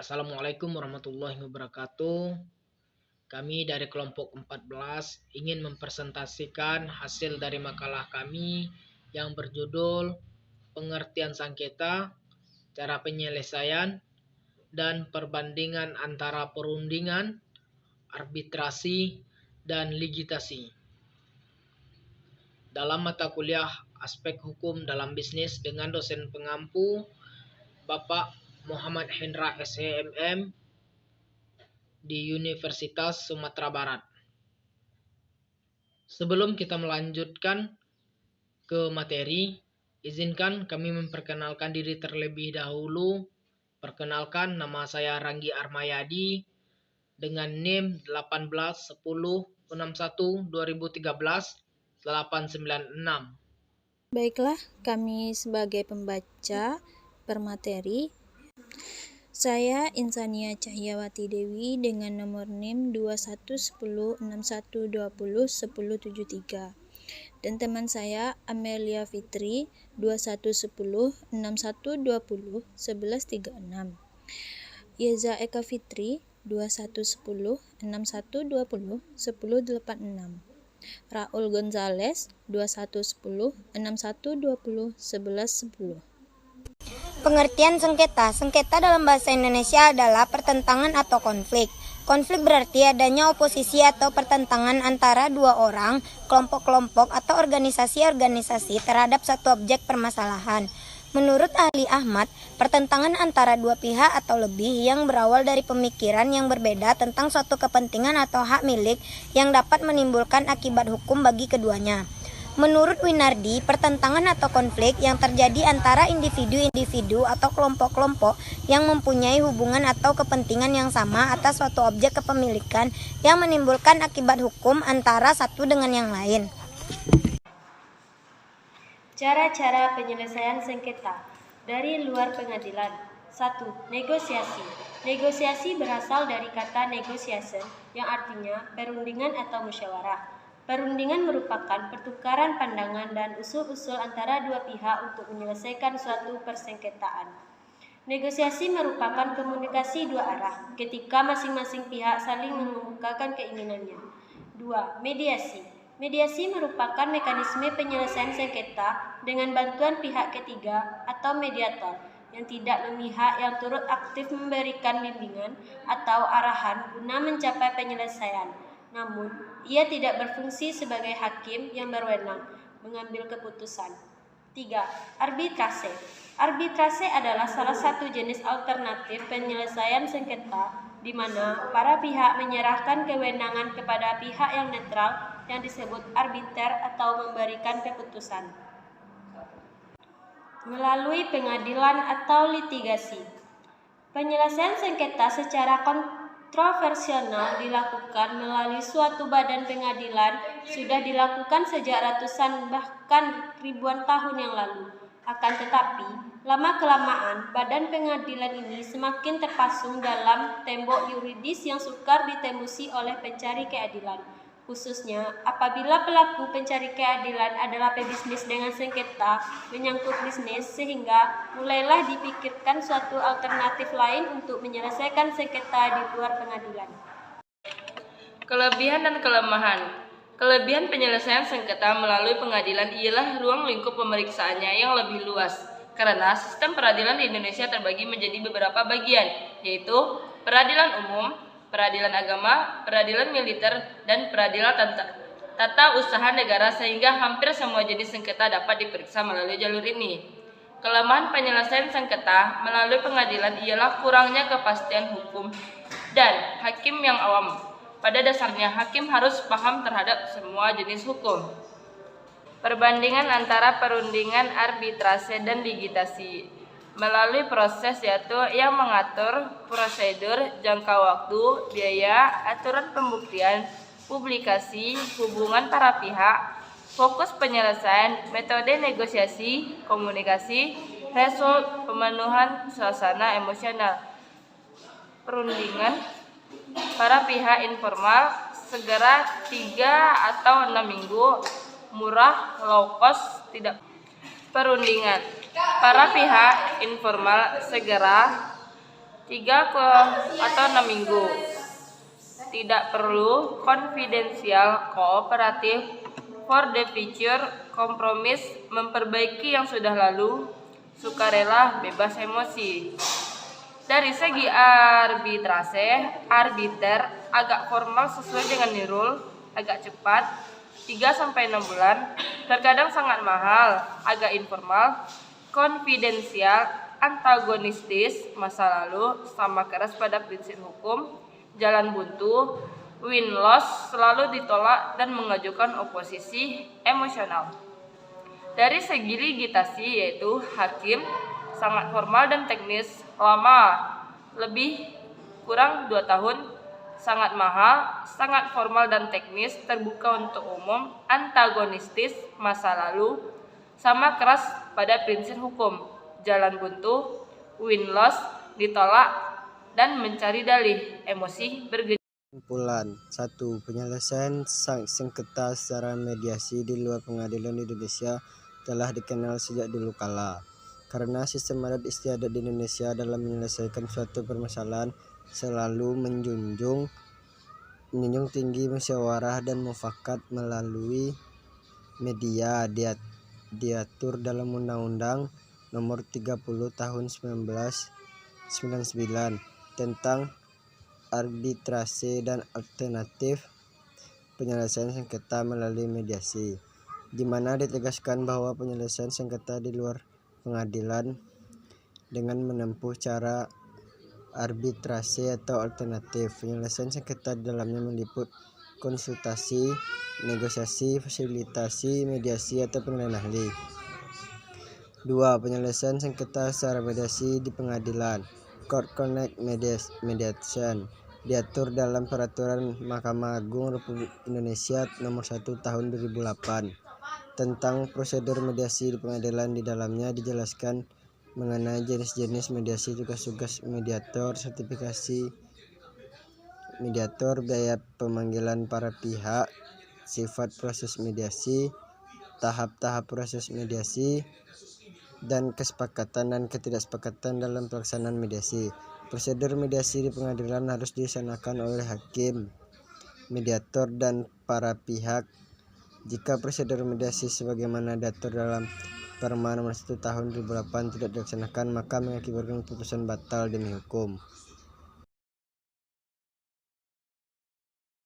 Assalamualaikum warahmatullahi wabarakatuh. Kami dari kelompok 14 ingin mempresentasikan hasil dari makalah kami yang berjudul Pengertian Sengketa, Cara Penyelesaian, dan Perbandingan Antara Perundingan, Arbitrasi, dan Ligitasi. Dalam mata kuliah Aspek Hukum dalam Bisnis dengan dosen pengampu Bapak Muhammad Hendra SHMM di Universitas Sumatera Barat. Sebelum kita melanjutkan ke materi, izinkan kami memperkenalkan diri terlebih dahulu. Perkenalkan, nama saya Ranggi Armayadi dengan NIM 1810612013 896. Baiklah, kami sebagai pembaca permateri, saya Insania Cahyawati Dewi dengan nomor NIM 211061201073 dan teman saya Amelia Fitri 211061201136, Yeza Eka Fitri 211061201086, Raul Gonzales 211061201110. Pengertian sengketa. Sengketa dalam bahasa Indonesia adalah pertentangan atau konflik. Konflik berarti adanya oposisi atau pertentangan antara dua orang, kelompok-kelompok atau organisasi-organisasi terhadap satu objek permasalahan. Menurut ahli Ahmad, pertentangan antara dua pihak atau lebih yang berawal dari pemikiran yang berbeda tentang suatu kepentingan atau hak milik yang dapat menimbulkan akibat hukum bagi keduanya. Menurut Winardi, pertentangan atau konflik yang terjadi antara individu-individu atau kelompok-kelompok yang mempunyai hubungan atau kepentingan yang sama atas suatu objek kepemilikan yang menimbulkan akibat hukum antara satu dengan yang lain. Cara-cara penyelesaian sengketa dari luar pengadilan. 1. Negosiasi. Negosiasi berasal dari kata negotiation yang artinya perundingan atau musyawarah. Perundingan merupakan pertukaran pandangan dan usul-usul antara dua pihak untuk menyelesaikan suatu persengketaan. Negosiasi merupakan komunikasi dua arah ketika masing-masing pihak saling mengemukakan keinginannya. 2. Mediasi. Mediasi merupakan mekanisme penyelesaian sengketa dengan bantuan pihak ketiga atau mediator yang tidak memihak yang turut aktif memberikan bimbingan atau arahan guna mencapai penyelesaian. Namun, ia tidak berfungsi sebagai hakim yang berwenang mengambil keputusan. 3. Arbitrase. Arbitrase adalah salah satu jenis alternatif penyelesaian sengketa di mana para pihak menyerahkan kewenangan kepada pihak yang netral yang disebut arbiter atau memberikan keputusan. Melalui pengadilan atau litigasi. Penyelesaian sengketa secara kontroversial dilakukan melalui suatu badan pengadilan sudah dilakukan sejak ratusan bahkan ribuan tahun yang lalu. Akan tetapi, lama-kelamaan badan pengadilan ini semakin terpasung dalam tembok yuridis yang sukar ditembusi oleh pencari keadilan. Khususnya apabila pelaku pencari keadilan adalah pebisnis dengan sengketa menyangkut bisnis, sehingga mulailah dipikirkan suatu alternatif lain untuk menyelesaikan sengketa di luar pengadilan. Kelebihan dan kelemahan. Kelebihan penyelesaian sengketa melalui pengadilan ialah ruang lingkup pemeriksaannya yang lebih luas, karena sistem peradilan di Indonesia terbagi menjadi beberapa bagian, yaitu peradilan umum, peradilan agama, peradilan militer, dan peradilan tata usaha negara, sehingga hampir semua jenis sengketa dapat diperiksa melalui jalur ini. Kelemahan penyelesaian sengketa melalui pengadilan ialah kurangnya kepastian hukum dan hakim yang awam. Pada dasarnya, hakim harus paham terhadap semua jenis hukum. Perbandingan antara perundingan, arbitrase, dan ligitasi. Melalui proses yaitu yang mengatur prosedur, jangka waktu, biaya, aturan pembuktian, publikasi, hubungan para pihak, fokus penyelesaian, metode negosiasi, komunikasi, result, pemenuhan suasana emosional. Perundingan para pihak informal, segera 3 atau 6 minggu, murah, low cost, tidak. Perundingan para pihak informal segera atau 6 minggu. Tidak perlu konfidensial, kooperatif, for the future, kompromis, memperbaiki yang sudah lalu, sukarela, bebas emosi. Dari segi arbitrase, arbiter agak formal sesuai dengan rule, agak cepat, 3-6 bulan, terkadang sangat mahal, agak informal, konfidensial, antagonistis, masa lalu, sama keras pada prinsip hukum, jalan buntu, win-loss, selalu ditolak dan mengajukan oposisi emosional. Dari segi ligitasi yaitu hakim, sangat formal dan teknis, lama, lebih kurang 2 tahun, sangat mahal, sangat formal dan teknis, terbuka untuk umum, antagonistis, masa lalu, sama keras pada prinsip hukum, jalan buntu, win-loss, ditolak, dan mencari dalih, emosi bergejolak. Kesimpulan 1. Penyelesaian sengketa secara mediasi di luar pengadilan di Indonesia telah dikenal sejak dulu kala. Karena sistem adat istiadat di Indonesia dalam menyelesaikan suatu permasalahan selalu menjunjung tinggi musyawarah dan mufakat melalui media, diatur dalam Undang-Undang Nomor 30 Tahun 1999 tentang arbitrase dan alternatif penyelesaian sengketa melalui mediasi, di mana ditegaskan bahwa penyelesaian sengketa di luar pengadilan dengan menempuh cara arbitrase atau alternatif. Penyelesaian sengketa di dalamnya meliput konsultasi, negosiasi, fasilitasi, mediasi, atau penilaian ahli. 2. Penyelesaian sengketa secara mediasi di pengadilan, Court Connect Mediation, diatur dalam Peraturan Mahkamah Agung Republik Indonesia Nomor 1 Tahun 2008 tentang prosedur mediasi di pengadilan. Di dalamnya dijelaskan mengenai jenis-jenis mediasi, tugas-tugas mediator, sertifikasi mediator, biaya pemanggilan para pihak, sifat proses mediasi, tahap-tahap proses mediasi, dan kesepakatan dan ketidaksepakatan dalam pelaksanaan mediasi. Prosedur mediasi di pengadilan harus dilaksanakan oleh hakim, mediator, dan para pihak. Jika prosedur mediasi sebagaimana diatur dalam Perma Nomor 1 Tahun 2008 tidak dilaksanakan, maka mengakibatkan putusan batal demi hukum.